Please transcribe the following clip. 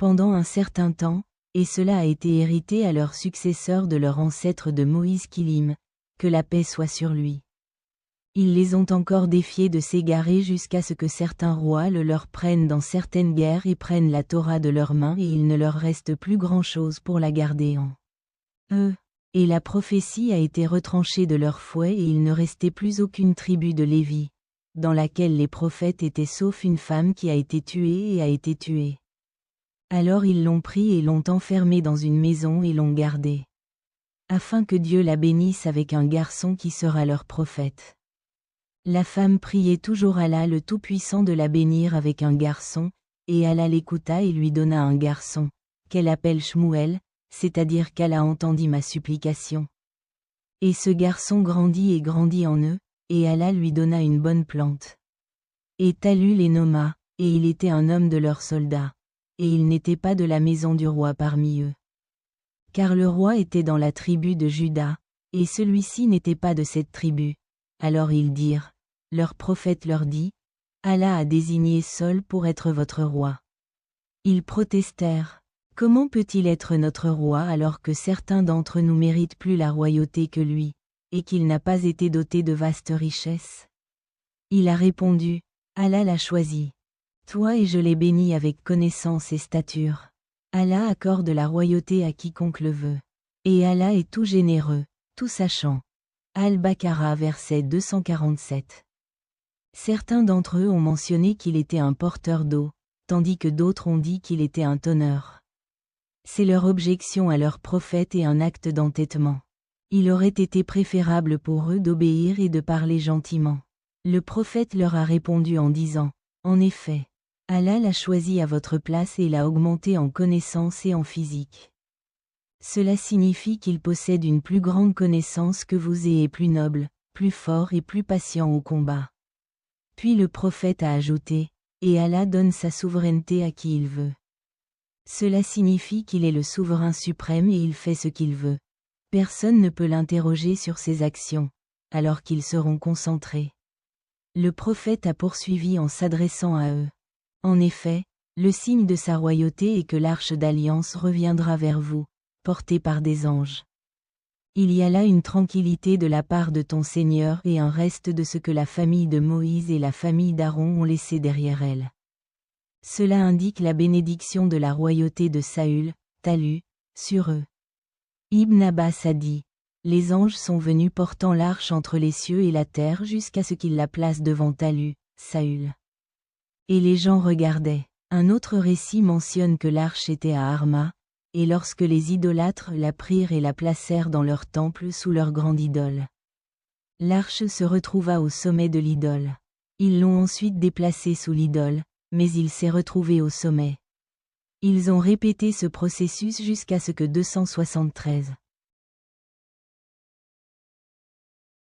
pendant un certain temps, et cela a été hérité à leurs successeurs de leur ancêtre de Moïse Kilim, que la paix soit sur lui. Ils les ont encore défiés de s'égarer jusqu'à ce que certains rois le leur prennent dans certaines guerres et prennent la Torah de leurs mains et il ne leur reste plus grand-chose pour la garder en eux. Et la prophétie a été retranchée de leur fouet et il ne restait plus aucune tribu de Lévi, dans laquelle les prophètes étaient sauf une femme qui a été tuée et a été tuée. Alors ils l'ont pris et l'ont enfermée dans une maison et l'ont gardée, afin que Dieu la bénisse avec un garçon qui sera leur prophète. La femme priait toujours Allah le Tout-Puissant de la bénir avec un garçon, et Allah l'écouta et lui donna un garçon, qu'elle appelle Shmuel, c'est-à-dire qu'Allah entendit ma supplication. Et ce garçon grandit et grandit en eux, et Allah lui donna une bonne plante. Et Talu les nomma, et il était un homme de leurs soldats, et il n'était pas de la maison du roi parmi eux. Car le roi était dans la tribu de Juda, et celui-ci n'était pas de cette tribu. Alors ils dirent, leur prophète leur dit, Allah a désigné Saul pour être votre roi. Ils protestèrent. Comment peut-il être notre roi alors que certains d'entre nous méritent plus la royauté que lui, et qu'il n'a pas été doté de vastes richesses? Il a répondu, Allah l'a choisi. Toi et je l'ai béni avec connaissance et stature. Allah accorde la royauté à quiconque le veut. Et Allah est tout généreux, tout sachant. Al-Baqarah verset 247. Certains d'entre eux ont mentionné qu'il était un porteur d'eau, tandis que d'autres ont dit qu'il était un tonneur. C'est leur objection à leur prophète et un acte d'entêtement. Il aurait été préférable pour eux d'obéir et de parler gentiment. Le prophète leur a répondu en disant, en effet, Allah l'a choisi à votre place et l'a augmenté en connaissance et en physique. Cela signifie qu'il possède une plus grande connaissance que vous et est plus noble, plus fort et plus patient au combat. Puis le prophète a ajouté, et Allah donne sa souveraineté à qui il veut. Cela signifie qu'il est le souverain suprême et il fait ce qu'il veut. Personne ne peut l'interroger sur ses actions, alors qu'ils seront concentrés. Le prophète a poursuivi en s'adressant à eux. En effet, le signe de sa royauté est que l'arche d'alliance reviendra vers vous, portée par des anges. Il y a là une tranquillité de la part de ton Seigneur et un reste de ce que la famille de Moïse et la famille d'Aaron ont laissé derrière elle. Cela indique la bénédiction de la royauté de Saül, Talu, sur eux. Ibn Abbas a dit, les anges sont venus portant l'arche entre les cieux et la terre jusqu'à ce qu'ils la placent devant Talu, Saül. Et les gens regardaient. Un autre récit mentionne que l'arche était à Arma, et lorsque les idolâtres la prirent et la placèrent dans leur temple sous leur grande idole. L'arche se retrouva au sommet de l'idole. Ils l'ont ensuite déplacée sous l'idole, mais il s'est retrouvé au sommet. Ils ont répété ce processus jusqu'à ce que 273.